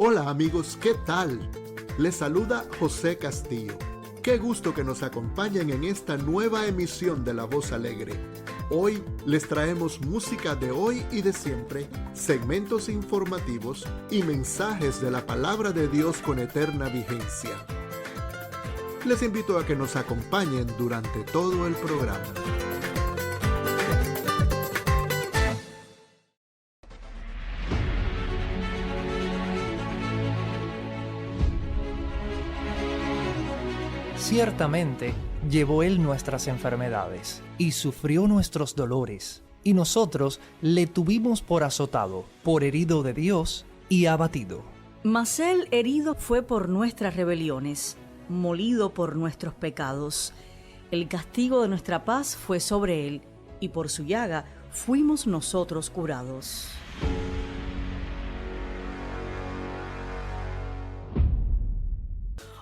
Hola amigos, ¿qué tal? Les saluda José Castillo. Qué gusto que nos acompañen en esta nueva emisión de La Voz Alegre. Hoy les traemos música de hoy y de siempre, segmentos informativos y mensajes de la palabra de Dios con eterna vigencia. Les invito a que nos acompañen durante todo el programa. Ciertamente, llevó Él nuestras enfermedades y sufrió nuestros dolores, y nosotros le tuvimos por azotado, por herido de Dios y abatido. Mas Él herido fue por nuestras rebeliones, molido por nuestros pecados. El castigo de nuestra paz fue sobre Él, y por su llaga fuimos nosotros curados.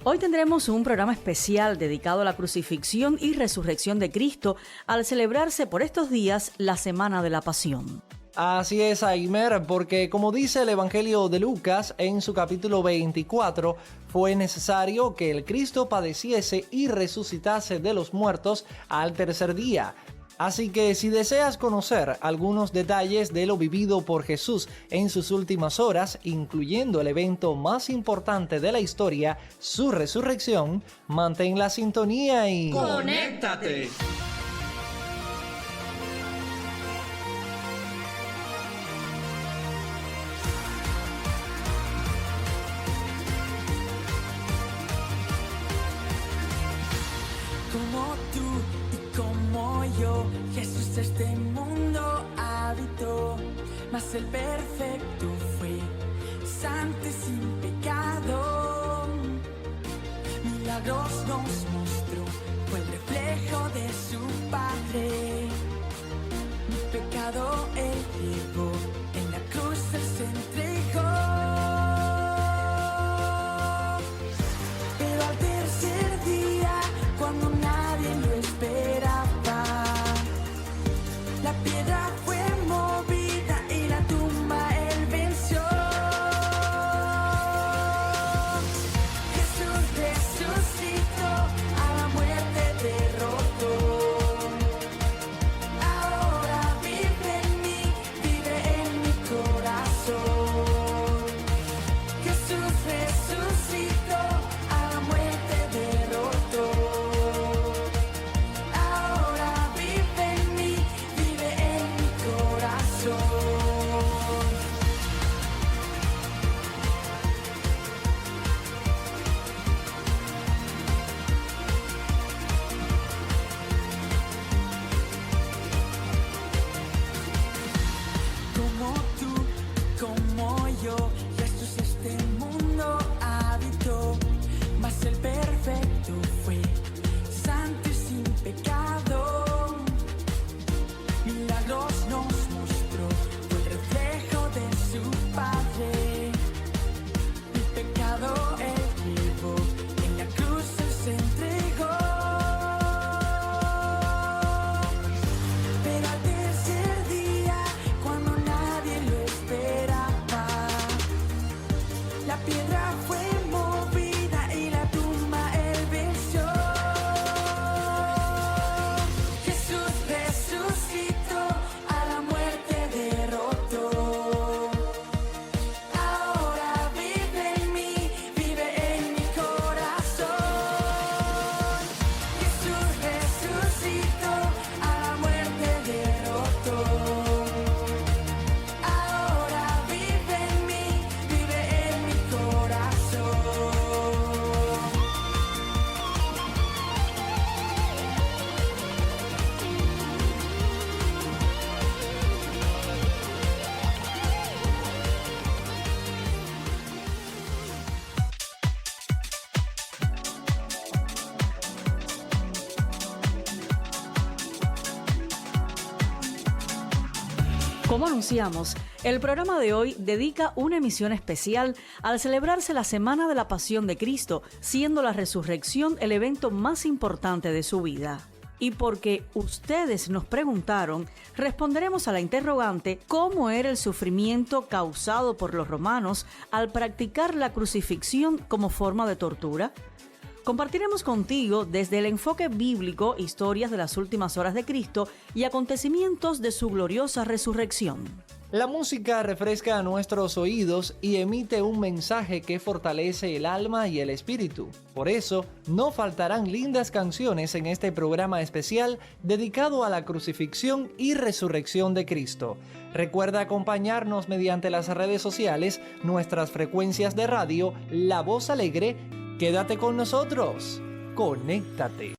Hoy tendremos un programa especial dedicado a la crucifixión y resurrección de Cristo al celebrarse por estos días la Semana de la Pasión. Así es, Aimer, porque como dice el Evangelio de Lucas en su capítulo 24, fue necesario que el Cristo padeciese y resucitase de los muertos al tercer día. Así que si deseas conocer algunos detalles de lo vivido por Jesús en sus últimas horas, incluyendo el evento más importante de la historia, su resurrección, mantén la sintonía y... ¡Conéctate! Como tú y como yo, Jesús este mundo habitó, mas el perfecto fue, santo y sin pecado. Milagros nos mostró, fue el reflejo de su Padre. Mi pecado Él llevó, en la cruz Él se entregó. Pero al tercer día, cuando nadie lo esperaba, la piedra fue movida y la tumba Él venció. Jesús resucitó, a la muerte derrotó. Ahora vive en mí, vive en mi corazón. Jesús resucitó, a la muerte derrotó. Ahora vive en mí, vive en mi corazón. Como tú, como yo, Jesús este mundo habitó, mas el perfecto fue, santo y sin pecado. Milagros nos mostró, fue el reflejo de su Padre. Mi pecado Él llevó, en la cruz Él se entregó. Pero al tercer día, cuando nadie lo esperaba, la piedra fue movida y la tumba Él venció. Jesús resucitó, a la muerte derrotó. Ahora vive en mí, vive en mi corazón. Jesús resucitó, a la muerte derrotó. Ahora vive en mí, vive en mi corazón. Como anunciamos, el programa de hoy dedica una emisión especial al celebrarse la Semana de la Pasión de Cristo, siendo la resurrección el evento más importante de su vida. Y porque ustedes nos preguntaron, responderemos a la interrogante ¿cómo era el sufrimiento causado por los romanos al practicar la crucifixión como forma de tortura? Compartiremos contigo desde el enfoque bíblico historias de las últimas horas de Cristo y acontecimientos de su gloriosa resurrección. La música refresca a nuestros oídos y emite un mensaje que fortalece el alma y el espíritu. Por eso, no faltarán lindas canciones en este programa especial dedicado a la crucifixión y resurrección de Cristo. Recuerda acompañarnos mediante las redes sociales, nuestras frecuencias de radio, La Voz Alegre. Quédate con nosotros. Conéctate.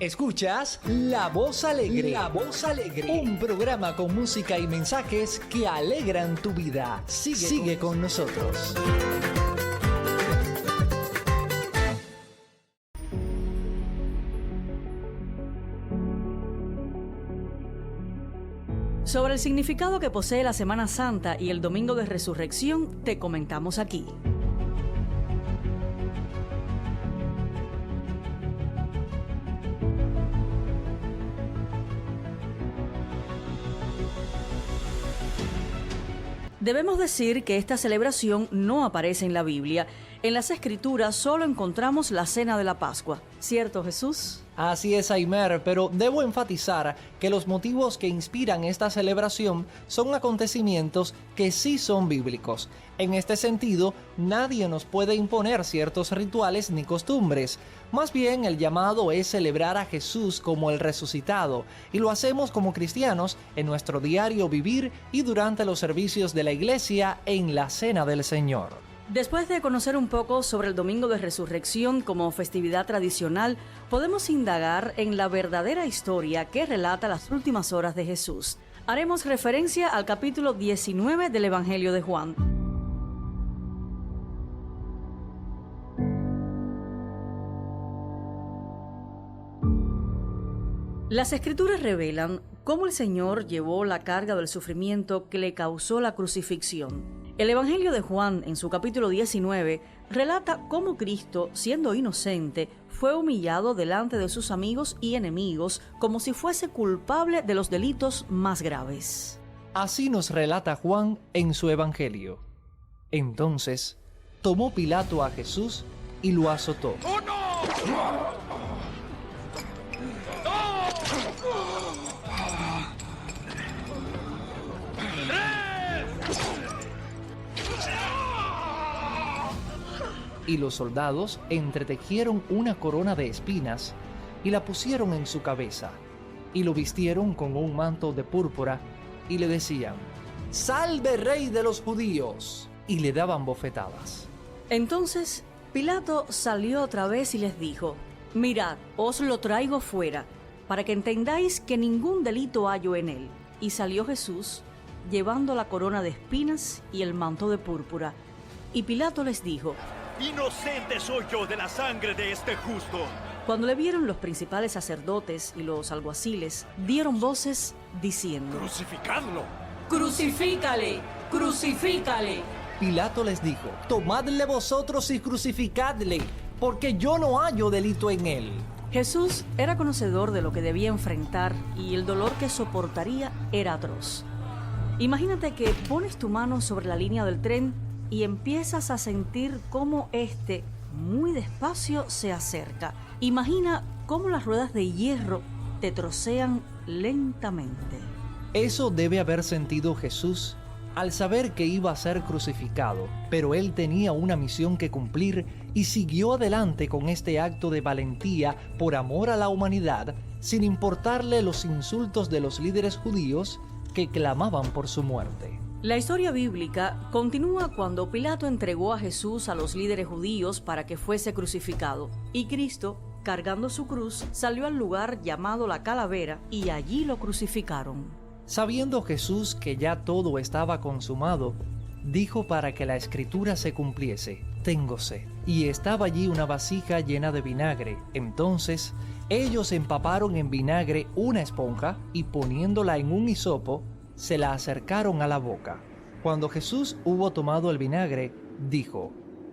Escuchas La Voz Alegre. La Voz Alegre. Un programa con música y mensajes que alegran tu vida. Sigue con nosotros. Sobre el significado que posee la Semana Santa y el Domingo de Resurrección, te comentamos aquí. Debemos decir que esta celebración no aparece en la Biblia. En las Escrituras solo encontramos la cena de la Pascua. ¿Cierto, Jesús? Así es, Aimer, pero debo enfatizar que los motivos que inspiran esta celebración son acontecimientos que sí son bíblicos. En este sentido, nadie nos puede imponer ciertos rituales ni costumbres. Más bien, el llamado es celebrar a Jesús como el resucitado, y lo hacemos como cristianos en nuestro diario vivir y durante los servicios de la iglesia en la Cena del Señor. Después de conocer un poco sobre el Domingo de Resurrección como festividad tradicional, podemos indagar en la verdadera historia que relata las últimas horas de Jesús. Haremos referencia al capítulo 19 del Evangelio de Juan. Las Escrituras revelan cómo el Señor llevó la carga del sufrimiento que le causó la crucifixión. El Evangelio de Juan, en su capítulo 19, relata cómo Cristo, siendo inocente, fue humillado delante de sus amigos y enemigos como si fuese culpable de los delitos más graves. Así nos relata Juan en su Evangelio. Entonces, tomó Pilato a Jesús y lo azotó. ¡Oh, no! Y los soldados entretejieron una corona de espinas y la pusieron en su cabeza, y lo vistieron con un manto de púrpura, y le decían: ¡Salve, Rey de los judíos! Y le daban bofetadas. Entonces Pilato salió otra vez y les dijo: Mirad, os lo traigo fuera, para que entendáis que ningún delito hallo en él. Y salió Jesús, llevando la corona de espinas y el manto de púrpura. Y Pilato les dijo: Inocente soy yo de la sangre de este justo. Cuando le vieron los principales sacerdotes y los alguaciles, dieron voces diciendo: ¡Crucificadlo! ¡Crucifícale! ¡Crucifícale! Pilato les dijo: Tomadle vosotros y crucificadle, porque yo no hallo delito en él. Jesús era conocedor de lo que debía enfrentar y el dolor que soportaría era atroz. Imagínate que pones tu mano sobre la línea del tren y empiezas a sentir cómo este, muy despacio, se acerca. Imagina cómo las ruedas de hierro te trocean lentamente. Eso debe haber sentido Jesús al saber que iba a ser crucificado, pero él tenía una misión que cumplir y siguió adelante con este acto de valentía por amor a la humanidad, sin importarle los insultos de los líderes judíos que clamaban por su muerte. La historia bíblica continúa cuando Pilato entregó a Jesús a los líderes judíos para que fuese crucificado, y Cristo, cargando su cruz, salió al lugar llamado la Calavera y allí lo crucificaron. Sabiendo Jesús que ya todo estaba consumado, dijo para que la escritura se cumpliese: tengo sed. Y estaba allí una vasija llena de vinagre. Entonces ellos empaparon en vinagre una esponja y poniéndola en un hisopo, se la acercaron a la boca. Cuando Jesús hubo tomado el vinagre, dijo: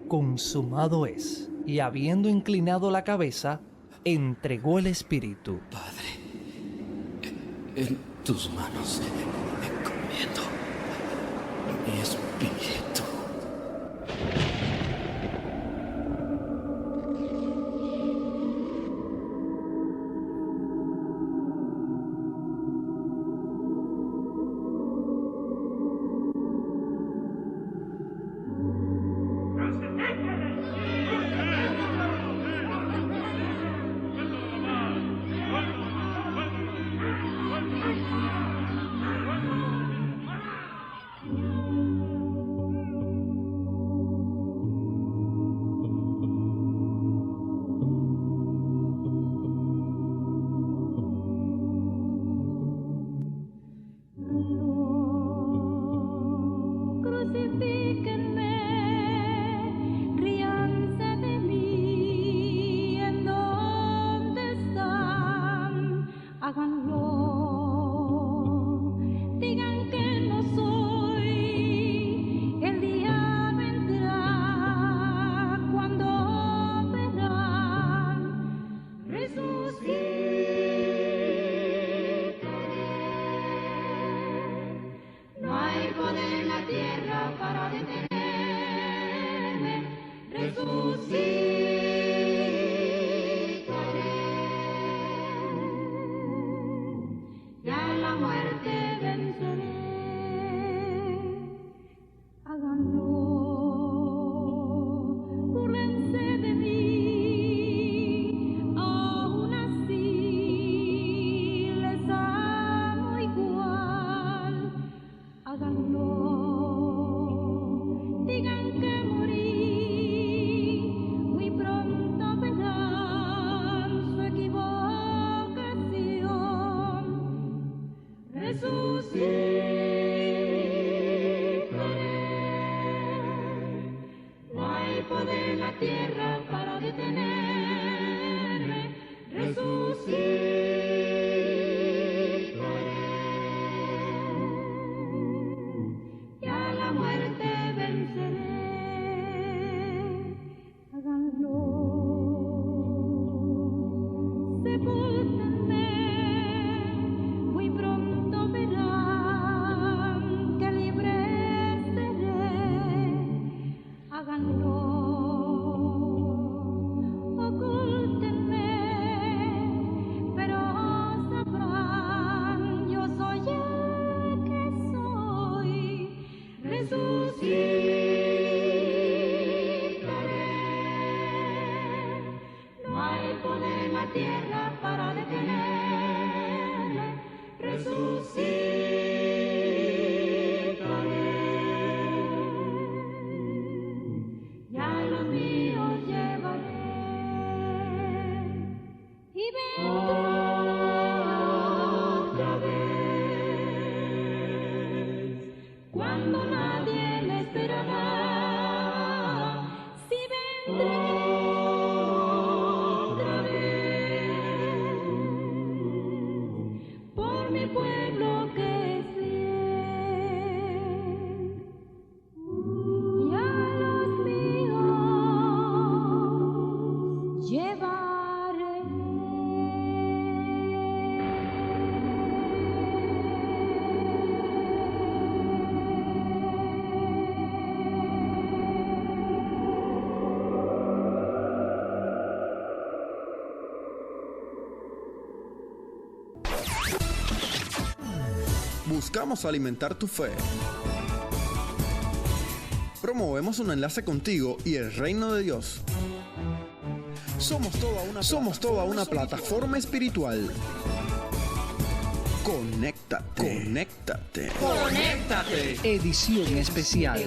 consumado es. Y habiendo inclinado la cabeza, entregó el espíritu. Padre, en tus manos encomiendo mi espíritu. No hay poder en la tierra No hay poder en la tierra para detenerme, resucitaré. Y a la muerte venceré. Háganlo. Sepúltenme, muy pronto verán que libre seré. Háganlo. Ocúltenme, pero sabrán, yo soy el que soy. Resucitaré. No hay poder en la tierra para detenerme. Resucitaré. Y a los míos llevaré. Y vendré otra vez, cuando nadie me esperará. Si vendré otra vez, por mi pueblo que es fiel. Y a los míos llevaré. Buscamos alimentar tu fe. Promovemos un enlace contigo y el reino de Dios. Somos toda una plataforma espiritual. Conéctate. Edición especial.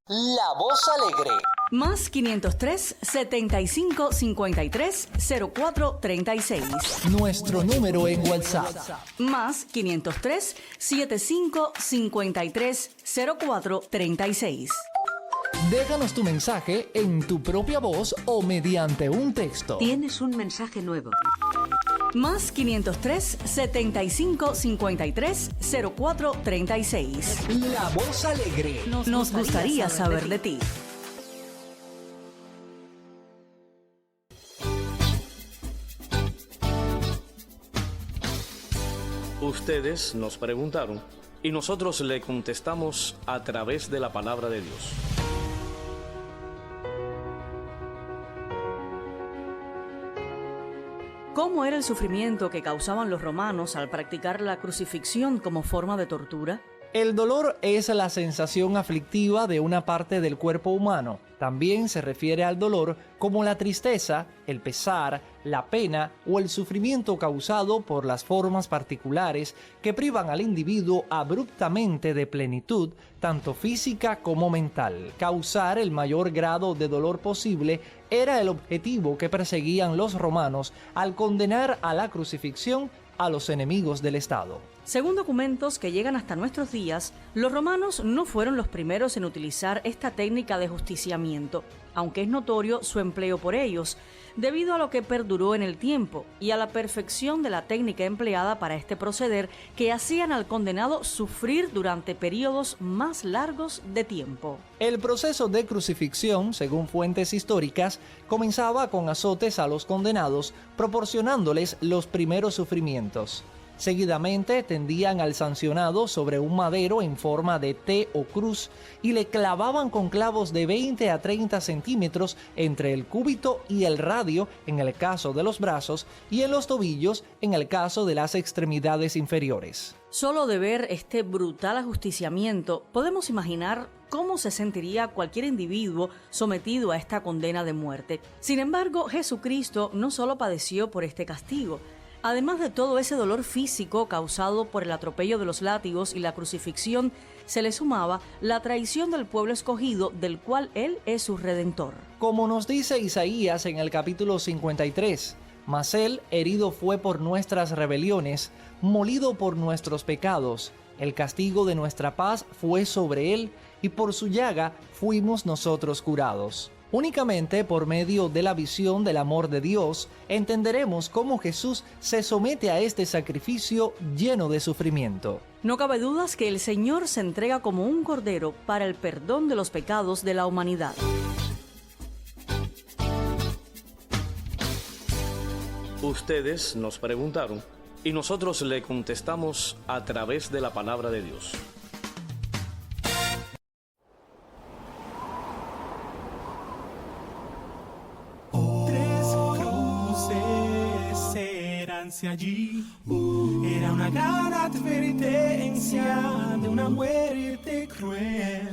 La Voz Alegre. Más 503 75 53 04 36. Nuestro número en WhatsApp. Más 503 75 53 04 36. Déjanos tu mensaje en tu propia voz o mediante un texto. Tienes un mensaje nuevo. Más 503 75 53 04 36. La Voz Alegre. Nos gustaría saber de ti. Ustedes nos preguntaron y nosotros le contestamos a través de la palabra de Dios. ¿Cómo era el sufrimiento que causaban los romanos al practicar la crucifixión como forma de tortura? El dolor es la sensación aflictiva de una parte del cuerpo humano. También se refiere al dolor como la tristeza, el pesar, la pena o el sufrimiento causado por las formas particulares que privan al individuo abruptamente de plenitud, tanto física como mental. Causar el mayor grado de dolor posible era el objetivo que perseguían los romanos al condenar a la crucifixión a los enemigos del Estado. Según documentos que llegan hasta nuestros días, los romanos no fueron los primeros en utilizar esta técnica de justiciamiento, aunque es notorio su empleo por ellos, debido a lo que perduró en el tiempo y a la perfección de la técnica empleada para este proceder que hacían al condenado sufrir durante periodos más largos de tiempo. El proceso de crucifixión, según fuentes históricas, comenzaba con azotes a los condenados, proporcionándoles los primeros sufrimientos. Seguidamente tendían al sancionado sobre un madero en forma de T o cruz y le clavaban con clavos de 20 a 30 centímetros entre el cúbito y el radio en el caso de los brazos y en los tobillos en el caso de las extremidades inferiores. Solo de ver este brutal ajusticiamiento podemos imaginar cómo se sentiría cualquier individuo sometido a esta condena de muerte. Sin embargo, Jesucristo no solo padeció por este castigo. Además de todo ese dolor físico causado por el atropello de los látigos y la crucifixión, se le sumaba la traición del pueblo escogido, del cual Él es su redentor. Como nos dice Isaías en el capítulo 53, mas Él herido fue por nuestras rebeliones, molido por nuestros pecados. El castigo de nuestra paz fue sobre Él, y por su llaga fuimos nosotros curados. Únicamente por medio de la visión del amor de Dios entenderemos cómo Jesús se somete a este sacrificio lleno de sufrimiento. No cabe dudas que el Señor se entrega como un cordero para el perdón de los pecados de la humanidad. Ustedes nos preguntaron y nosotros le contestamos a través de la palabra de Dios. Allí era una gran advertencia de una muerte cruel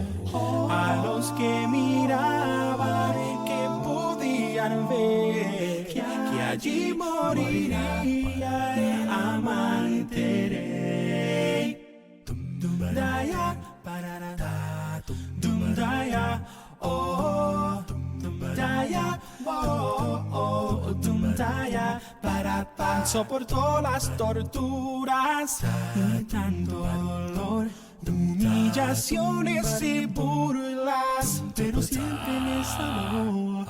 a los que miraban, que podían ver que allí moriría el amante rey. Daya, parará, daya, oh, daya, oh, daya, soportó las torturas y tanto dolor, humillaciones y burlas, pero siempre me salvó.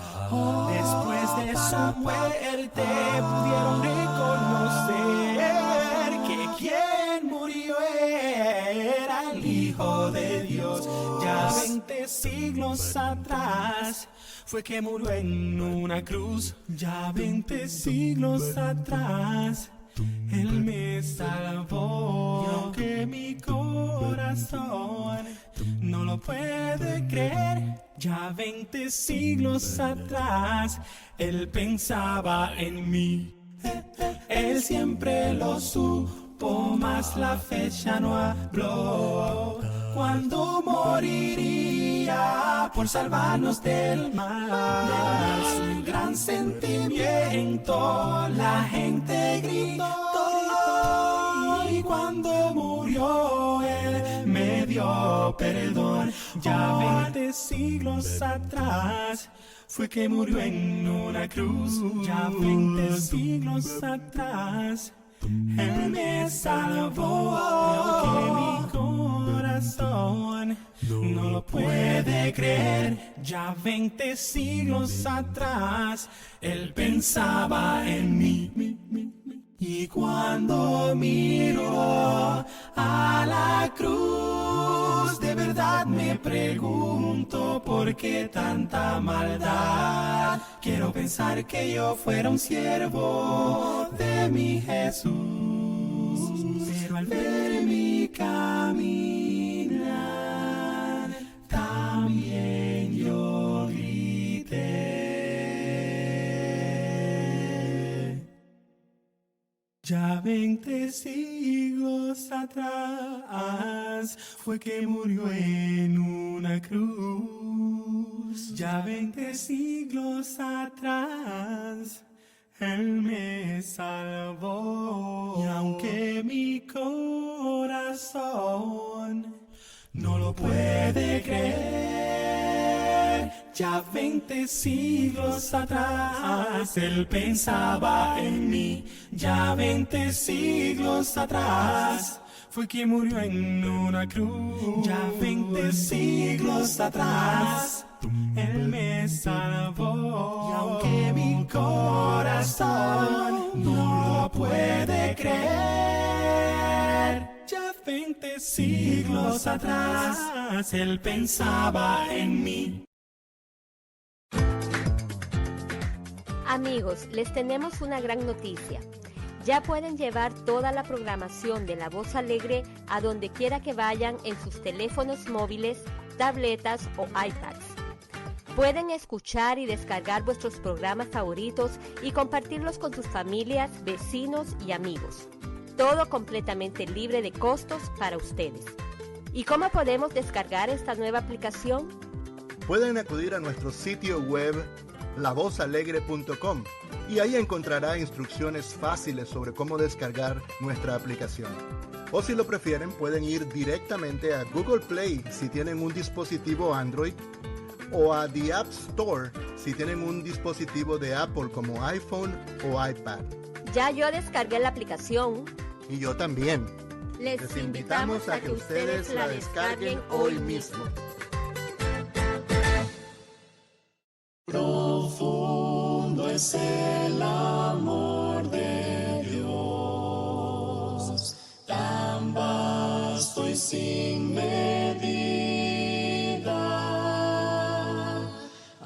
Después de su muerte pudieron reconocer que quien murió era el Hijo de Dios. Ya 20 siglos atrás fue que murió en una cruz. Ya 20 siglos atrás Él me salvó. Y aunque mi corazón no lo puede creer, ya 20 siglos atrás Él pensaba en mí. Él siempre lo supo, mas la fecha no habló. Cuando moriría por salvarnos del mal, su gran sentimiento la gente gritó. Y cuando murió Él me dio perdón. Ya 20 siglos atrás fue que murió en una cruz. Ya 20 siglos atrás Él me salvó. Que mi corazón no lo puede creer. Ya 20 siglos atrás Él pensaba en mí. Y cuando miro a la cruz, de verdad me pregunto por qué tanta maldad. Quiero pensar que yo fuera un siervo de mi Jesús, pero al ver mi caminar, también yo grité. Ya 20 siglos atrás fue que murió en una cruz. Ya 20 siglos atrás Él me salvó. Y aunque mi corazón no lo puede creer, ya 20 siglos atrás Él pensaba en mí. Ya 20 siglos atrás fue que murió en una cruz. Ya 20 siglos atrás Él me salvó. Y aunque mi corazón no lo puede creer, ya 20 siglos atrás Él pensaba en mí. Amigos, les tenemos una gran noticia. Ya pueden llevar toda la programación de La Voz Alegre a donde quiera que vayan en sus teléfonos móviles, tabletas o iPads. Pueden escuchar y descargar vuestros programas favoritos y compartirlos con sus familias, vecinos y amigos. Todo completamente libre de costos para ustedes. ¿Y cómo podemos descargar esta nueva aplicación? Pueden acudir a nuestro sitio web lavozalegre.com y ahí encontrará instrucciones fáciles sobre cómo descargar nuestra aplicación. O si lo prefieren, pueden ir directamente a Google Play si tienen un dispositivo Android, o a the App Store si tienen un dispositivo de Apple como iPhone o iPad. Ya yo descargué la aplicación. Y yo también. Les invitamos a que ustedes la descarguen hoy mismo. Profundo es el amor de Dios, tan vasto y sin medida.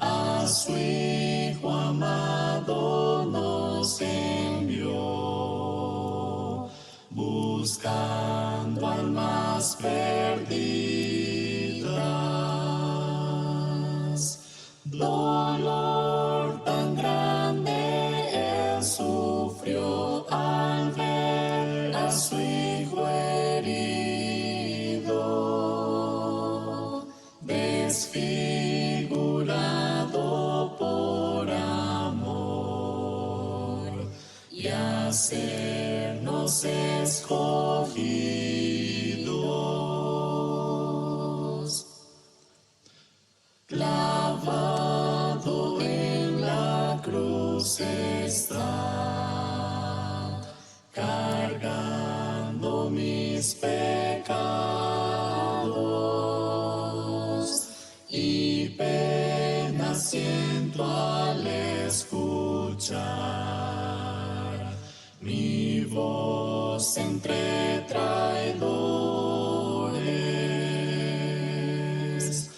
A su Hijo amado nos envió, buscando almas perdidas. Dolor tan grande Él sufrió al ver a su Hijo herido, desfigurado por amor, y hacernos escogidos. Clavado en la cruz está, cargando mis pecados, y pena siento al escuchar mi voz entre traidores.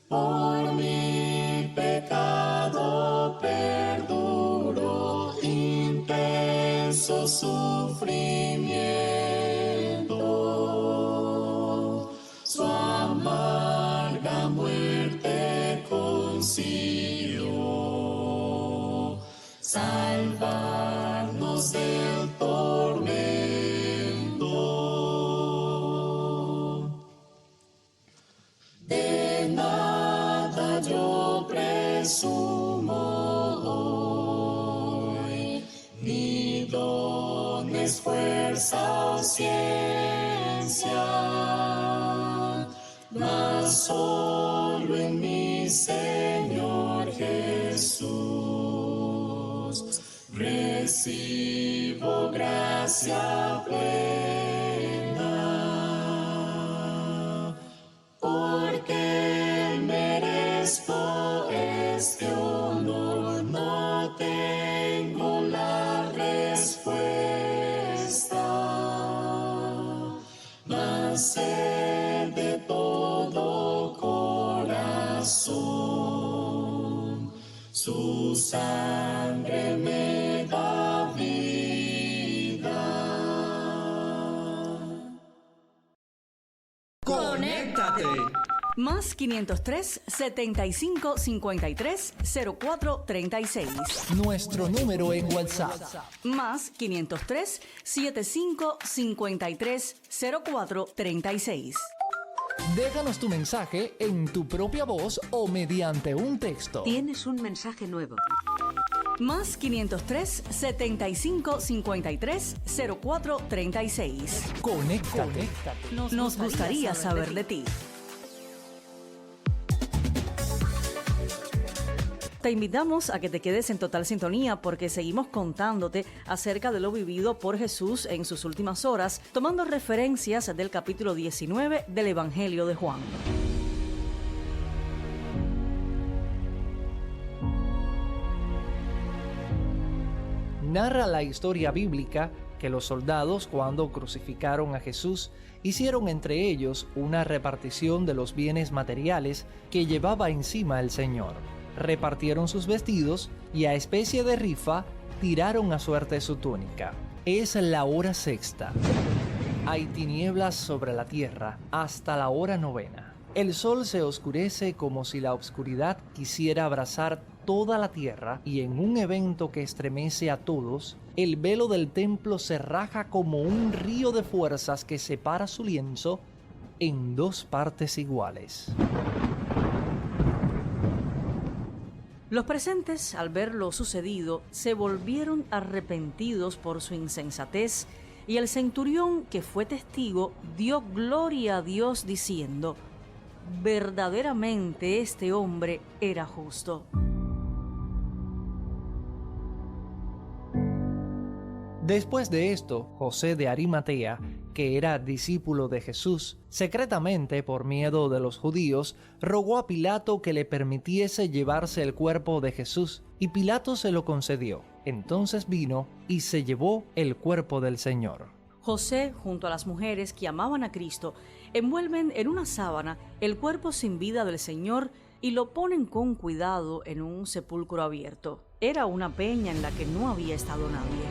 Por mi pecado perduró intenso sufrimiento, su amarga muerte consiguió salvarnos del tormento. De nada yo presumo hoy, ni dones, fuerza o ciencia, mas solo en mi Señor Jesús recibo gracia plena, porque merezco este honor, no tengo la respuesta, mas sé de todo corazón, su sangre me da vida. ¡Conéctate! Más 503 75 53 04 36. Nuestro número en WhatsApp. Más 503 75 53 04 36. Déjanos tu mensaje en tu propia voz o mediante un texto. Tienes un mensaje nuevo. Más 503 75 53 04 36. Conéctate. Nos gustaría saber de ti. Te invitamos a que te quedes en total sintonía porque seguimos contándote acerca de lo vivido por Jesús en sus últimas horas, tomando referencias del capítulo 19 del Evangelio de Juan. Narra la historia bíblica que los soldados, cuando crucificaron a Jesús, hicieron entre ellos una repartición de los bienes materiales que llevaba encima el Señor. Repartieron sus vestidos y a especie de rifa tiraron a suerte su túnica. Es la hora sexta. Hay tinieblas sobre la tierra hasta la hora novena. El sol se oscurece como si la oscuridad quisiera abrazar toda la tierra, y en un evento que estremece a todos, el velo del templo se raja como un río de fuerzas que separa su lienzo en dos partes iguales. Los presentes, al ver lo sucedido, se volvieron arrepentidos por su insensatez, Y el centurión, que fue testigo, dio gloria a Dios diciendo: verdaderamente este hombre era justo. Después de esto, José de Arimatea, que era discípulo de Jesús, secretamente por miedo de los judíos, rogó a Pilato que le permitiese llevarse el cuerpo de Jesús, y Pilato se lo concedió. Entonces vino y se llevó el cuerpo del Señor. José, junto a las mujeres que amaban a Cristo, envuelven en una sábana el cuerpo sin vida del Señor y lo ponen con cuidado en un sepulcro abierto. Era una peña en la que no había estado nadie.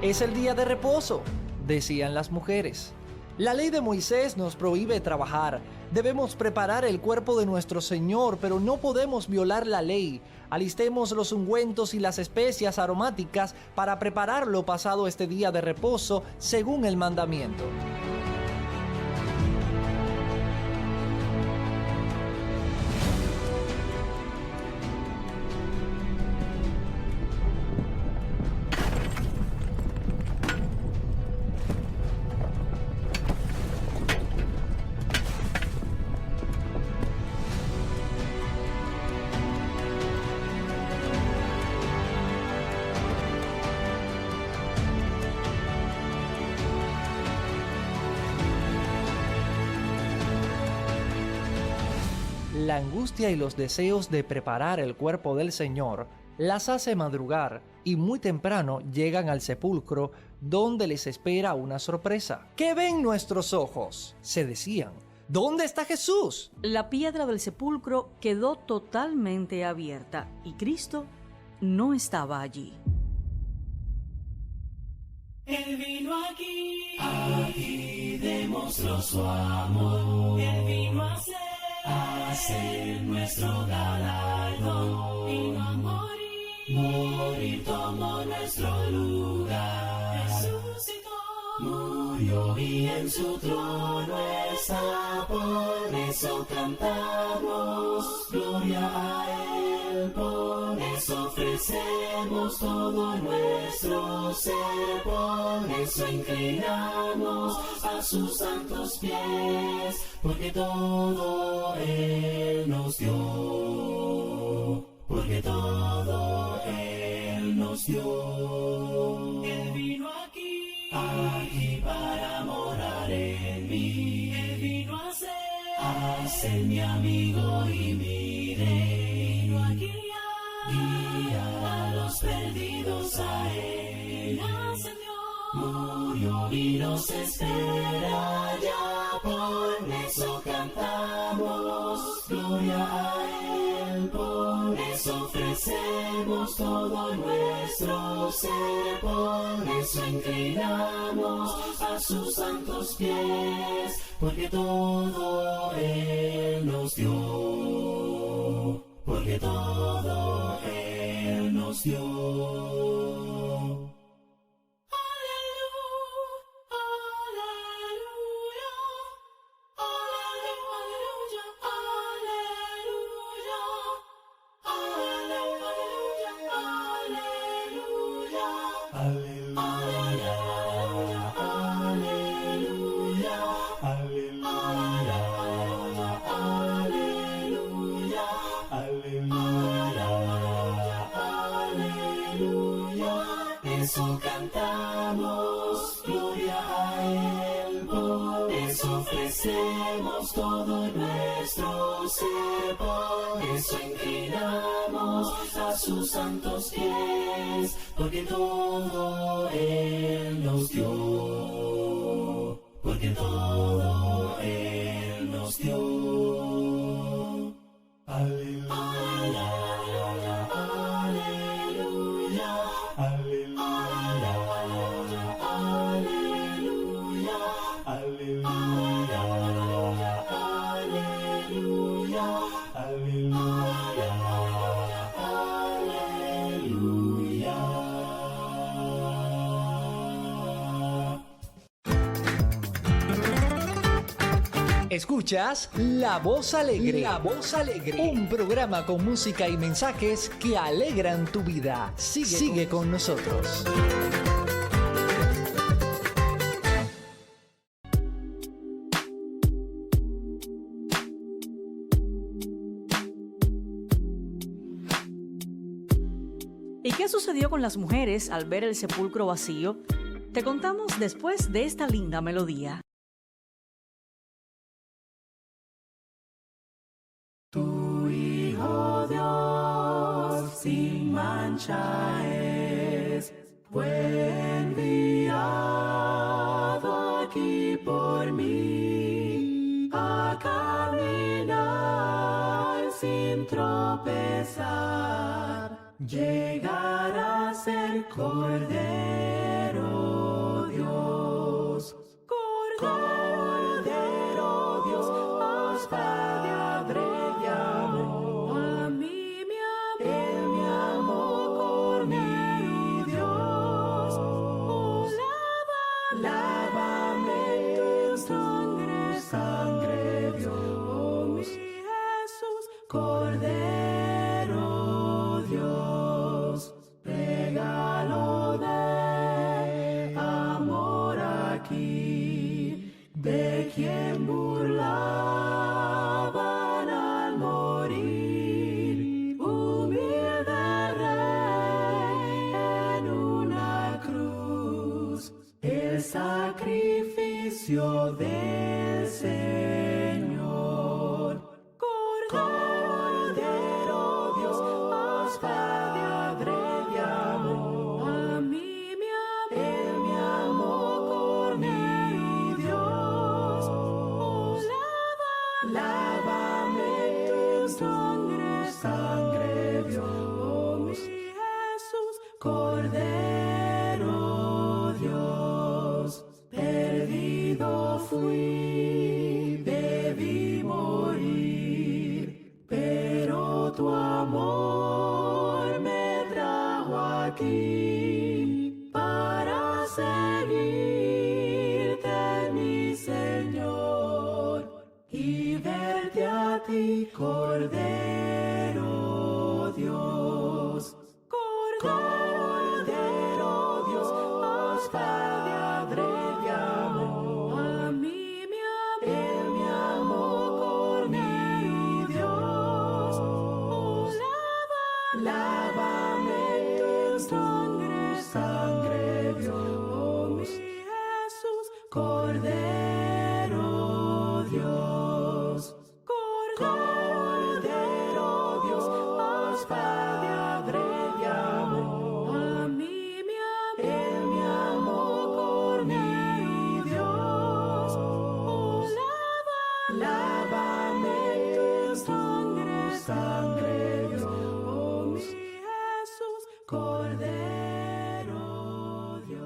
Es el día de reposo, decían las mujeres. La ley de Moisés nos prohíbe trabajar. Debemos preparar el cuerpo de nuestro Señor, pero no podemos violar la ley. Alistemos los ungüentos y las especias aromáticas para prepararlo pasado este día de reposo, según el mandamiento. La angustia y los deseos de preparar el cuerpo del Señor las hace madrugar y muy temprano llegan al sepulcro donde les espera una sorpresa. ¿Qué ven nuestros ojos?, se decían. ¿Dónde está Jesús? La piedra del sepulcro quedó totalmente abierta y Cristo no estaba allí. Él vino aquí demostró su amor. Él vino a ser nuestro galardón. Vino a morir tomó nuestro lugar. Resucitó, murió y en su trono está. Por eso cantamos gloria a Él. Por eso ofrecemos todo nuestro ser. Por eso inclinamos a sus santos pies. Porque todo Él nos dio. Porque todo Él nos dio. Él vino aquí para morar en mí. Él vino a ser mi amigo y mi rey. Vino a guiar a los perdidos a Él. Murió y nos espera ya. Por eso cantamos gloria a Él. Por eso ofrecemos todo nuestro ser. Por eso inclinamos a sus santos pies. Porque todo Él nos dio. Porque todo Él nos dio. Eso cantamos, gloria a Él. Por eso ofrecemos todo nuestro ser. Por eso inclinamos a sus santos pies. Porque todo Él nos dio. Porque todo Él nos dio. Aleluya. Escuchas La Voz Alegre. La Voz Alegre. Un programa con música y mensajes que alegran tu vida. Sigue con nosotros. ¿Y qué sucedió con las mujeres al ver el sepulcro vacío? Te contamos después de esta linda melodía. Tu Hijo Dios sin mancha es, fue enviado aquí por mí a caminar sin tropezar. Llegar a ser Cordero Dios, Cordero Dios, os Padre adrede amó, a mí me amó, Él me amó por mi Dios. Oh, lávame tu sangre Dios, mi Jesús, Cordero Dios, regalo de amor aquí, de quien burlaban al morir, humilde rey en una cruz, el sacrificio del Señor. Cordero Dios, os Padre adrede amó, a mí me amó, Él me amó por mi Dios. Oh, lávame tu sangre Dios, mi Jesús, Cordero Dios, perdido fui, debí morir, pero tu amor me trajo aquí para seguirte, mi Señor, y verte a ti, Cordero Dios. Cordero Dios, os Padre adrede amó, a mí me amó, Él me amó por mi Dios. Oh, lávame tu sangre Dios, mi Jesús, Cordero Dios. Cordero Dios, os Padre adrede amó, a mí me amó, Él me amó por mi Dios. Oh, lávame tu sangre Dios, mi Jesús, Cordero Dios.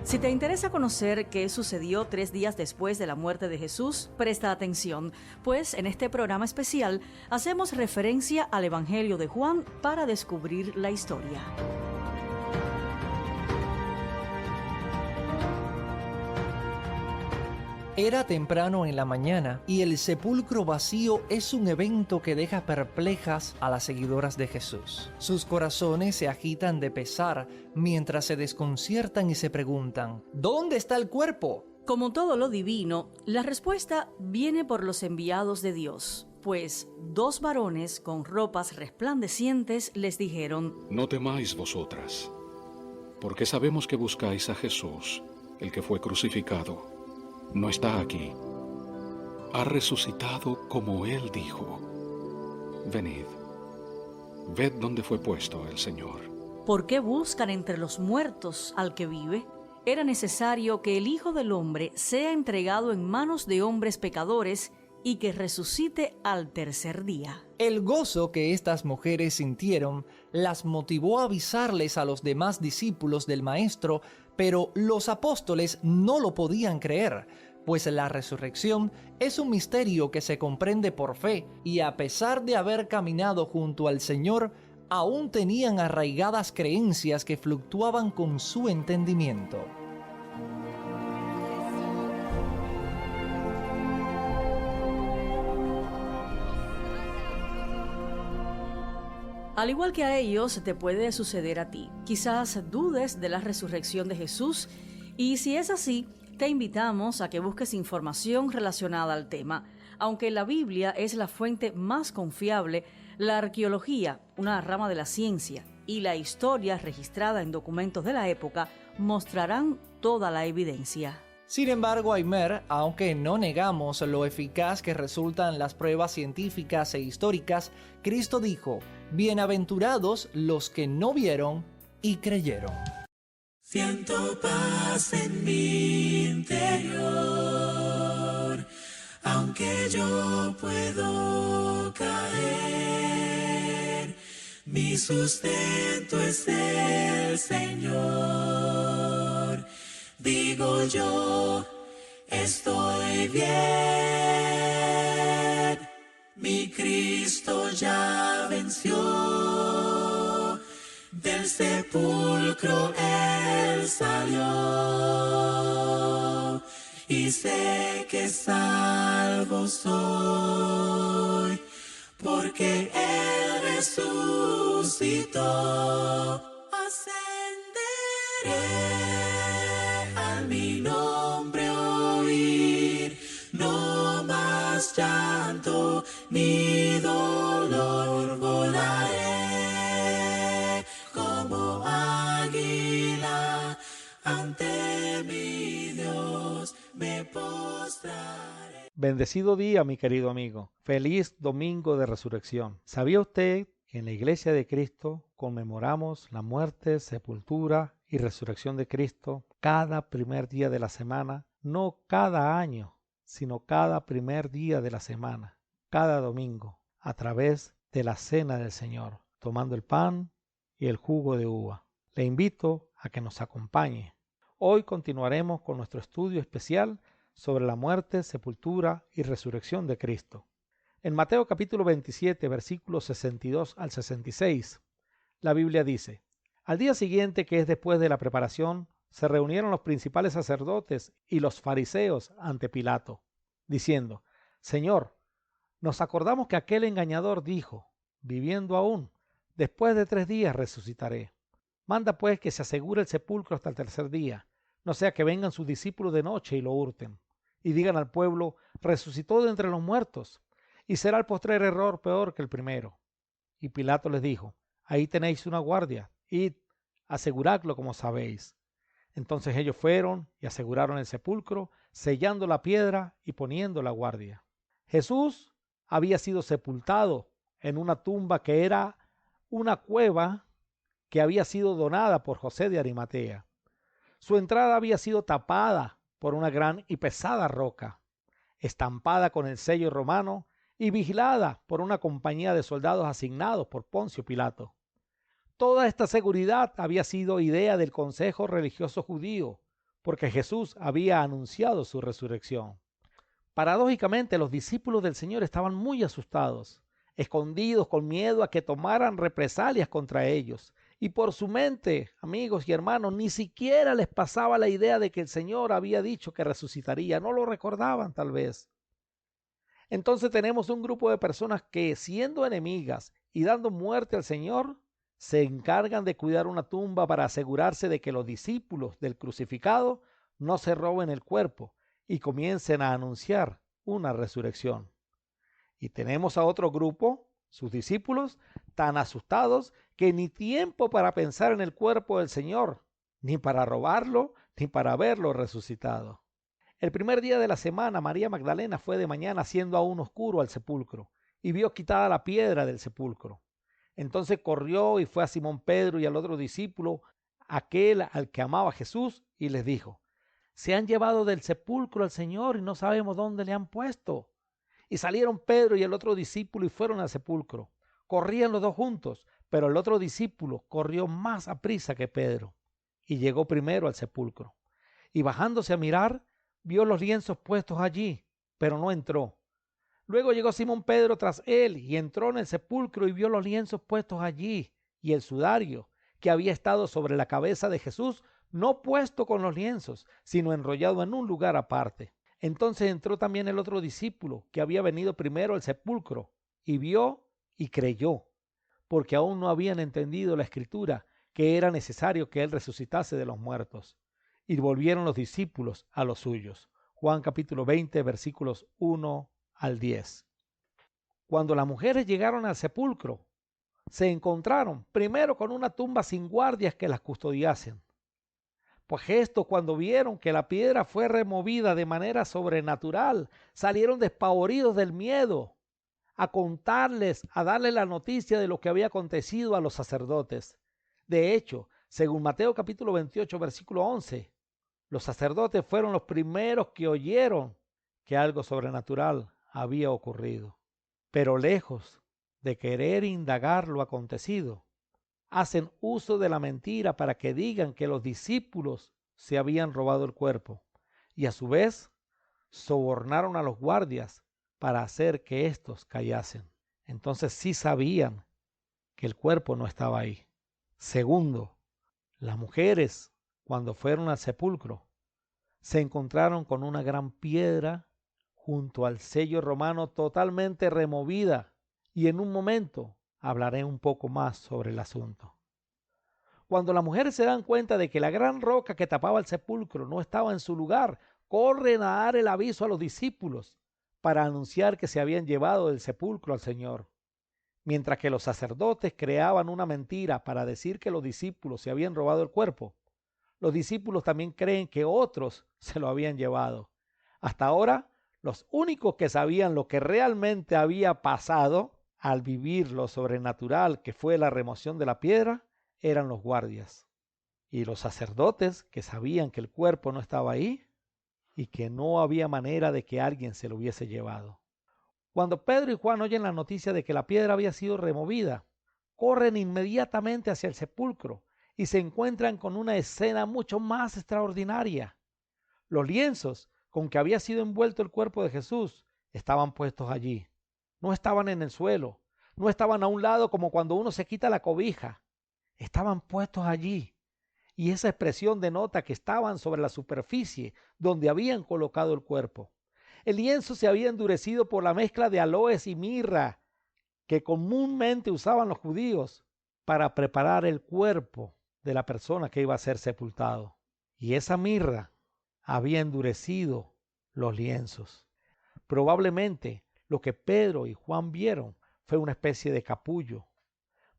Si te interesa conocer qué sucedió 3 días después de la muerte de Jesús, presta atención, pues en este programa especial hacemos referencia al Evangelio de Juan para descubrir la historia. Era temprano en la mañana y el sepulcro vacío es un evento que deja perplejas a las seguidoras de Jesús. Sus corazones se agitan de pesar mientras se desconciertan y se preguntan, ¿dónde está el cuerpo? Como todo lo divino, la respuesta viene por los enviados de Dios, pues 2 varones con ropas resplandecientes les dijeron: No temáis vosotras, porque sabemos que buscáis a Jesús, el que fue crucificado. No está aquí. Ha resucitado como Él dijo. Venid, ved dónde fue puesto el Señor. ¿Por qué buscan entre los muertos al que vive? Era necesario que el Hijo del Hombre sea entregado en manos de hombres pecadores y que resucite al tercer día. El gozo que estas mujeres sintieron las motivó a avisarles a los demás discípulos del Maestro, pero los apóstoles no lo podían creer, pues la resurrección es un misterio que se comprende por fe, y a pesar de haber caminado junto al Señor, aún tenían arraigadas creencias que fluctuaban con su entendimiento. Al igual que a ellos, te puede suceder a ti. Quizás dudes de la resurrección de Jesús, y si es así, te invitamos a que busques información relacionada al tema. Aunque la Biblia es la fuente más confiable, la arqueología, una rama de la ciencia, y la historia registrada en documentos de la época mostrarán toda la evidencia. Sin embargo, Aymer, aunque no negamos lo eficaz que resultan las pruebas científicas e históricas, Cristo dijo: bienaventurados los que no vieron y creyeron. Siento paz en mi interior, aunque yo puedo caer, mi sustento es el Señor. Digo yo, estoy bien, mi Cristo ya venció, del sepulcro Él salió, y sé que salvo soy, porque Él resucitó. Ascenderé al mi nombre oír, no más llanto ni dolor, volaré como águila, ante mi Dios me postraré. Bendecido día, mi querido amigo. Feliz domingo de resurrección. ¿Sabía usted que en la Iglesia de Cristo conmemoramos la muerte, sepultura y resurrección de Cristo cada primer día de la semana? No cada año, sino cada primer día de la semana, cada domingo, a través de la cena del Señor, tomando el pan y el jugo de uva. Le invito a que nos acompañe. Hoy continuaremos con nuestro estudio especial sobre la muerte, sepultura y resurrección de Cristo. En Mateo capítulo 27, versículos 62 al 66, la Biblia dice: al día siguiente, que es después de la preparación, se reunieron los principales sacerdotes y los fariseos ante Pilato, diciendo: Señor, nos acordamos que aquel engañador dijo: viviendo aún, después de 3 días resucitaré. Manda pues que se asegure el sepulcro hasta el tercer día, no sea que vengan sus discípulos de noche y lo hurten, y digan al pueblo: resucitó de entre los muertos, y será el postrer error peor que el primero. Y Pilato les dijo: ahí tenéis una guardia, id, aseguradlo como sabéis. Entonces ellos fueron y aseguraron el sepulcro, sellando la piedra y poniendo la guardia. Jesús había sido sepultado en una tumba que era una cueva que había sido donada por José de Arimatea. Su entrada había sido tapada por una gran y pesada roca, estampada con el sello romano y vigilada por una compañía de soldados asignados por Poncio Pilato. Toda esta seguridad había sido idea del consejo religioso judío, porque Jesús había anunciado su resurrección. Paradójicamente, los discípulos del Señor estaban muy asustados, escondidos con miedo a que tomaran represalias contra ellos. Y por su mente, amigos y hermanos, ni siquiera les pasaba la idea de que el Señor había dicho que resucitaría. No lo recordaban tal vez. Entonces tenemos un grupo de personas que, siendo enemigas y dando muerte al Señor, se encargan de cuidar una tumba para asegurarse de que los discípulos del crucificado no se roben el cuerpo y comiencen a anunciar una resurrección. Y tenemos a otro grupo, sus discípulos, tan asustados que ni tiempo para pensar en el cuerpo del Señor, ni para robarlo, ni para verlo resucitado. El primer día de la semana, María Magdalena fue de mañana, siendo aún oscuro, al sepulcro, y vio quitada la piedra del sepulcro. Entonces corrió y fue a Simón Pedro y al otro discípulo, aquel al que amaba Jesús, y les dijo: se han llevado del sepulcro al Señor y no sabemos dónde le han puesto. Y salieron Pedro y el otro discípulo y fueron al sepulcro. Corrían los dos juntos, pero el otro discípulo corrió más aprisa que Pedro y llegó primero al sepulcro. Y bajándose a mirar, vio los lienzos puestos allí, pero no entró. Luego llegó Simón Pedro tras él y entró en el sepulcro y vio los lienzos puestos allí y el sudario que había estado sobre la cabeza de Jesús, no puesto con los lienzos, sino enrollado en un lugar aparte. Entonces entró también el otro discípulo que había venido primero al sepulcro, y vio y creyó, porque aún no habían entendido la escritura, que era necesario que él resucitase de los muertos. Y volvieron los discípulos a los suyos. Juan capítulo 20, versículos 1 al 10. Cuando las mujeres llegaron al sepulcro, se encontraron primero con una tumba sin guardias que las custodiasen. Pues estos, cuando vieron que la piedra fue removida de manera sobrenatural, salieron despavoridos del miedo a contarles, a darles la noticia de lo que había acontecido a los sacerdotes. De hecho, según Mateo capítulo 28, versículo 11, los sacerdotes fueron los primeros que oyeron que algo sobrenatural había ocurrido. Pero lejos de querer indagar lo acontecido, hacen uso de la mentira para que digan que los discípulos se habían robado el cuerpo, y a su vez sobornaron a los guardias para hacer que éstos callasen. Entonces sí sabían que el cuerpo no estaba ahí. Segundo, las mujeres, cuando fueron al sepulcro, se encontraron con una gran piedra junto al sello romano totalmente removida, y en un momento hablaré un poco más sobre el asunto. Cuando las mujeres se dan cuenta de que la gran roca que tapaba el sepulcro no estaba en su lugar, corren a dar el aviso a los discípulos para anunciar que se habían llevado del sepulcro al Señor. Mientras que los sacerdotes creaban una mentira para decir que los discípulos se habían robado el cuerpo, los discípulos también creen que otros se lo habían llevado. Hasta ahora, los únicos que sabían lo que realmente había pasado al vivir lo sobrenatural que fue la remoción de la piedra eran los guardias. Y los sacerdotes, que sabían que el cuerpo no estaba ahí y que no había manera de que alguien se lo hubiese llevado. Cuando Pedro y Juan oyen la noticia de que la piedra había sido removida, corren inmediatamente hacia el sepulcro y se encuentran con una escena mucho más extraordinaria. Los lienzos con que había sido envuelto el cuerpo de Jesús estaban puestos allí. No estaban en el suelo, no estaban a un lado como cuando uno se quita la cobija. Estaban puestos allí. Y esa expresión denota que estaban sobre la superficie donde habían colocado el cuerpo. El lienzo se había endurecido por la mezcla de aloes y mirra que comúnmente usaban los judíos para preparar el cuerpo de la persona que iba a ser sepultado. Y esa mirra había endurecido los lienzos. Probablemente lo que Pedro y Juan vieron fue una especie de capullo.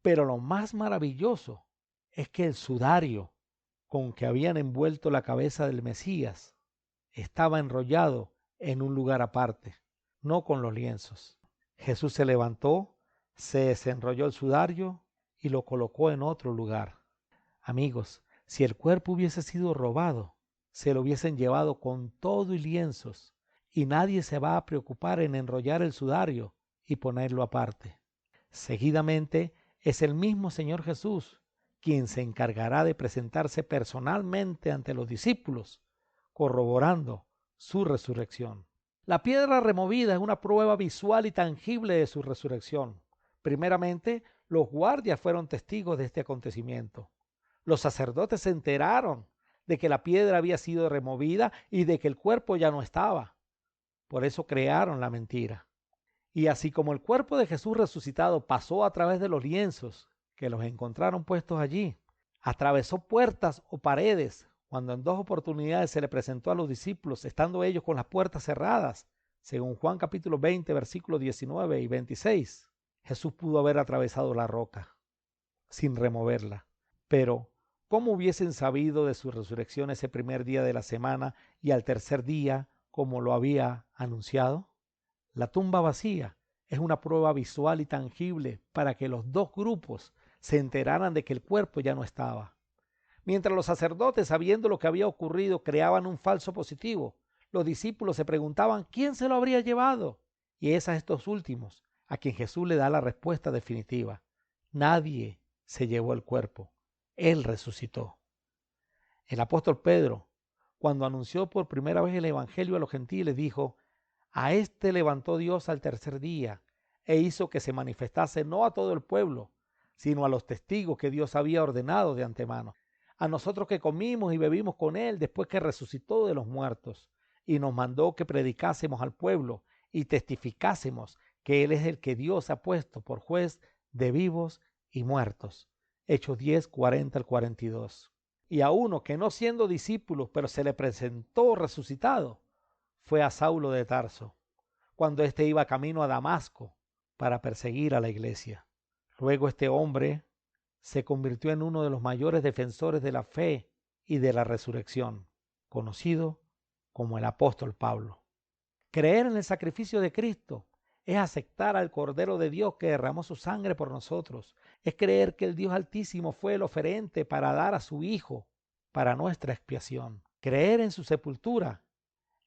Pero lo más maravilloso es que el sudario con que habían envuelto la cabeza del Mesías estaba enrollado en un lugar aparte, no con los lienzos. Jesús se levantó, se desenrolló el sudario y lo colocó en otro lugar. Amigos, si el cuerpo hubiese sido robado, se lo hubiesen llevado con todo y lienzos, y nadie se va a preocupar en enrollar el sudario y ponerlo aparte. Seguidamente es el mismo Señor Jesús quien se encargará de presentarse personalmente ante los discípulos, corroborando su resurrección. La piedra removida es una prueba visual y tangible de su resurrección. Primeramente, los guardias fueron testigos de este acontecimiento. Los sacerdotes se enteraron de que la piedra había sido removida y de que el cuerpo ya no estaba. Por eso crearon la mentira. Y así como el cuerpo de Jesús resucitado pasó a través de los lienzos que los encontraron puestos allí, atravesó puertas o paredes cuando en 2 oportunidades se le presentó a los discípulos estando ellos con las puertas cerradas, según Juan capítulo 20, versículos 19 y 26. Jesús pudo haber atravesado la roca sin removerla. Pero, ¿cómo hubiesen sabido de su resurrección ese primer día de la semana y al tercer día, como lo había anunciado? La tumba vacía es una prueba visual y tangible para que los dos grupos se enteraran de que el cuerpo ya no estaba. Mientras los sacerdotes, sabiendo lo que había ocurrido, creaban un falso positivo, los discípulos se preguntaban quién se lo habría llevado. Y es a estos últimos a quien Jesús le da la respuesta definitiva. Nadie se llevó el cuerpo. Él resucitó. El apóstol Pedro, cuando anunció por primera vez el evangelio a los gentiles, dijo: a este levantó Dios al tercer día e hizo que se manifestase no a todo el pueblo, sino a los testigos que Dios había ordenado de antemano. A nosotros que comimos y bebimos con Él después que resucitó de los muertos, y nos mandó que predicásemos al pueblo y testificásemos que Él es el que Dios ha puesto por juez de vivos y muertos. Hechos 10, 40 al 42. Y a uno que no siendo discípulos, pero se le presentó resucitado, fue a Saulo de Tarso, cuando éste iba camino a Damasco para perseguir a la iglesia. Luego este hombre se convirtió en uno de los mayores defensores de la fe y de la resurrección, conocido como el apóstol Pablo. Creer en el sacrificio de Cristo es aceptar al Cordero de Dios que derramó su sangre por nosotros. Es creer que el Dios Altísimo fue el oferente para dar a su Hijo para nuestra expiación. Creer en su sepultura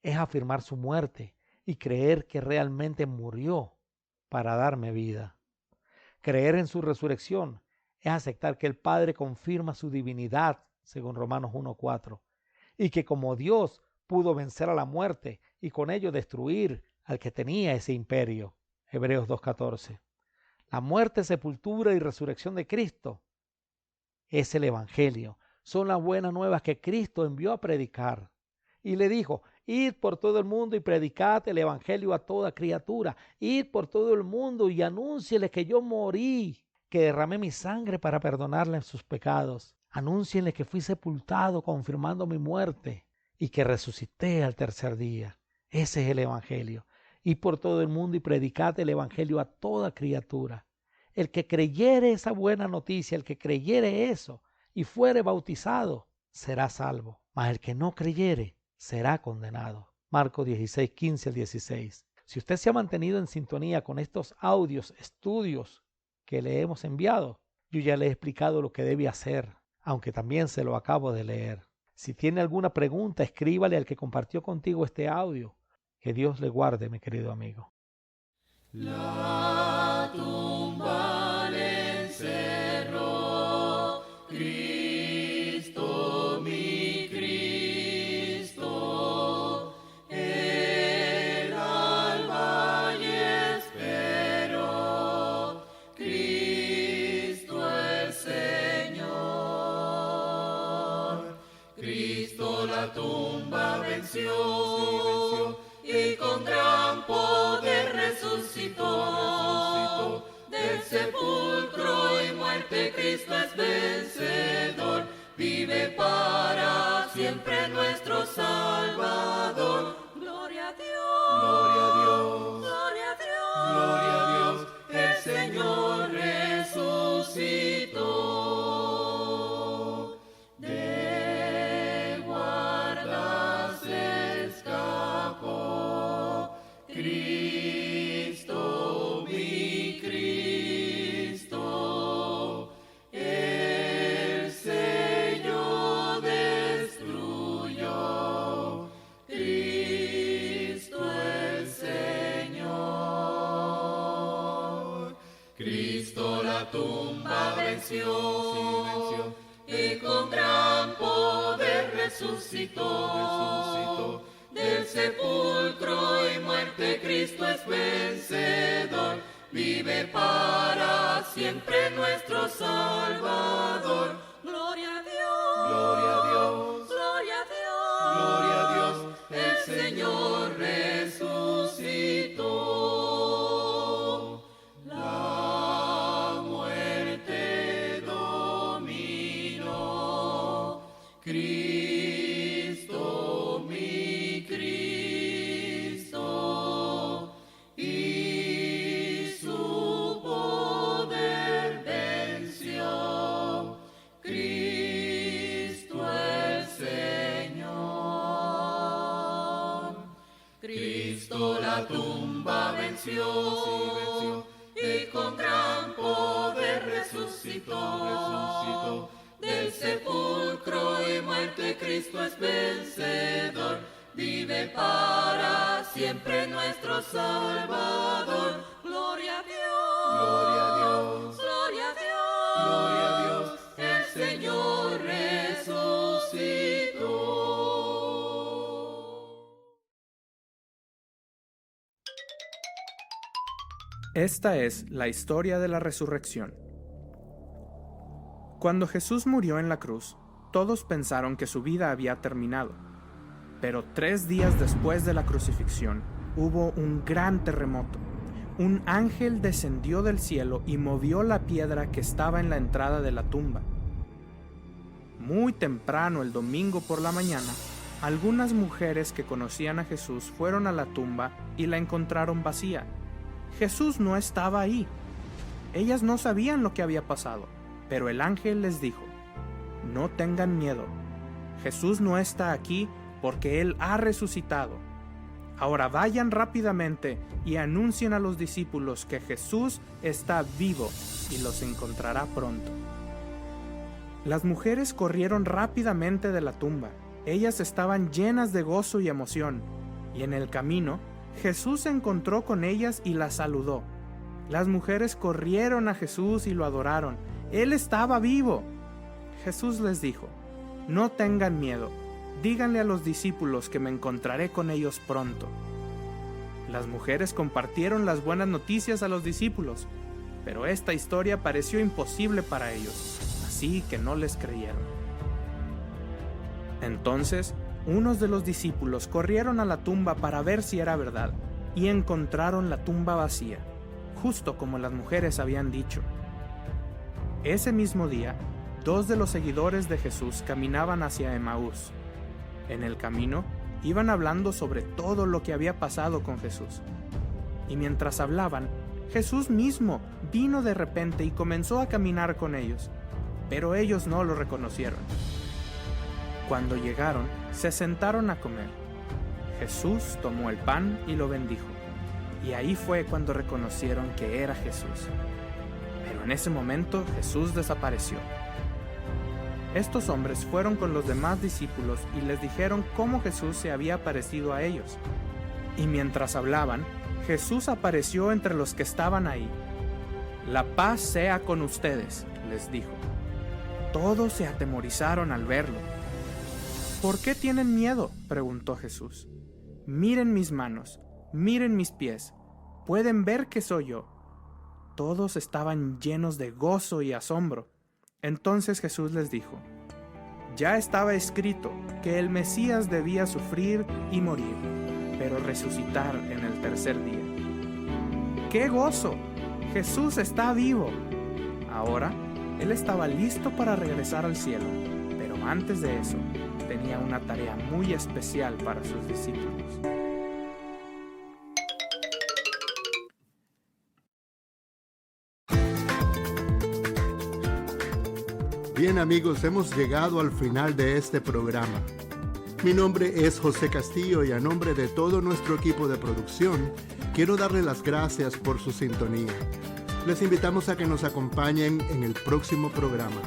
es afirmar su muerte y creer que realmente murió para darme vida. Creer en su resurrección es aceptar que el Padre confirma su divinidad, según Romanos 1:4, y que como Dios pudo vencer a la muerte y con ello destruir al que tenía ese imperio, Hebreos 2:14. La muerte, sepultura y resurrección de Cristo es el Evangelio. Son las buenas nuevas que Cristo envió a predicar. Y le dijo: id por todo el mundo y predicad el Evangelio a toda criatura. Id por todo el mundo y anúncieles que yo morí, que derramé mi sangre para perdonarles sus pecados. Anúncienles que fui sepultado confirmando mi muerte y que resucité al tercer día. Ese es el Evangelio. Id por todo el mundo y predicad el Evangelio a toda criatura. El que creyere esa buena noticia, el que creyere eso y fuere bautizado, será salvo. Mas el que no creyere, será condenado. Marcos 16, 15 al 16. Si usted se ha mantenido en sintonía con estos audios, estudios que le hemos enviado, yo ya le he explicado lo que debe hacer, aunque también se lo acabo de leer. Si tiene alguna pregunta, escríbale al que compartió contigo este audio. Que Dios le guarde, mi querido amigo. La tumba le encerró, Cristo, mi Cristo, el alba y espero, Cristo el Señor. Cristo la tumba venció, y con gran poder resucitó. Del sepulcro y muerte Cristo es vencedor. Vive para siempre nuestro Salvador. Gloria a Dios, gloria a Dios, gloria a Dios, gloria a Dios. El Señor resucitó. De guarda se escapó. Cristo, mi Cristo, el sello destruyó. Cristo el Señor. Cristo la tumba venció, y con gran poder resucitó. Del sepulcro y muerte Cristo es vencedor. Vive para siempre nuestro Salvador. Gloria a Dios, gloria a Dios, gloria a Dios, gloria a Dios. El Señor resucitó. La muerte dominó. Cristo, mi Cristo, y su poder venció. Cristo el Señor. Cristo la tumba venció, y con gran poder resucitó. Del sepulcro y muerte Cristo es vencedor. Vive para siempre nuestro Salvador. Gloria a Dios, gloria a Dios, gloria a Dios, gloria a Dios. El Señor resucitó. Esta es la historia de la resurrección. Cuando Jesús murió en la cruz, todos pensaron que su vida había terminado. Pero 3 días después de la crucifixión, hubo un gran terremoto. Un ángel descendió del cielo y movió la piedra que estaba en la entrada de la tumba. Muy temprano el domingo por la mañana, algunas mujeres que conocían a Jesús fueron a la tumba y la encontraron vacía. Jesús no estaba ahí. Ellas no sabían lo que había pasado, pero el ángel les dijo: no tengan miedo. Jesús no está aquí porque Él ha resucitado. Ahora vayan rápidamente y anuncien a los discípulos que Jesús está vivo y los encontrará pronto. Las mujeres corrieron rápidamente de la tumba. Ellas estaban llenas de gozo y emoción, y en el camino Jesús se encontró con ellas y las saludó. Las mujeres corrieron a Jesús y lo adoraron. Él estaba vivo. Jesús les dijo: no tengan miedo. Díganle a los discípulos que me encontraré con ellos pronto. Las mujeres compartieron las buenas noticias a los discípulos, pero esta historia pareció imposible para ellos, así que no les creyeron. Entonces, unos de los discípulos corrieron a la tumba para ver si era verdad, y encontraron la tumba vacía, justo como las mujeres habían dicho. Ese mismo día, 2 de los seguidores de Jesús caminaban hacia Emaús. En el camino, iban hablando sobre todo lo que había pasado con Jesús. Y mientras hablaban, Jesús mismo vino de repente y comenzó a caminar con ellos, pero ellos no lo reconocieron. Cuando llegaron, se sentaron a comer. Jesús tomó el pan y lo bendijo, y ahí fue cuando reconocieron que era Jesús. Pero en ese momento Jesús desapareció. Estos hombres fueron con los demás discípulos y les dijeron cómo Jesús se había aparecido a ellos. Y mientras hablaban, Jesús apareció entre los que estaban ahí. «La paz sea con ustedes», les dijo. Todos se atemorizaron al verlo. «¿Por qué tienen miedo?», preguntó Jesús. «Miren mis manos, miren mis pies. ¿Pueden ver que soy yo?». Todos estaban llenos de gozo y asombro. Entonces Jesús les dijo: «Ya estaba escrito que el Mesías debía sufrir y morir, pero resucitar en el tercer día». ¡Qué gozo! Jesús está vivo. Ahora, Él estaba listo para regresar al cielo, pero antes de eso, tenía una tarea muy especial para sus discípulos. Bien amigos, hemos llegado al final de este programa. Mi nombre es José Castillo y a nombre de todo nuestro equipo de producción, quiero darle las gracias por su sintonía. Les invitamos a que nos acompañen en el próximo programa.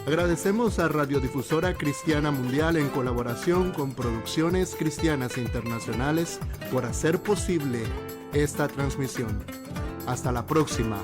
Agradecemos a Radiodifusora Cristiana Mundial en colaboración con Producciones Cristianas Internacionales por hacer posible esta transmisión. Hasta la próxima.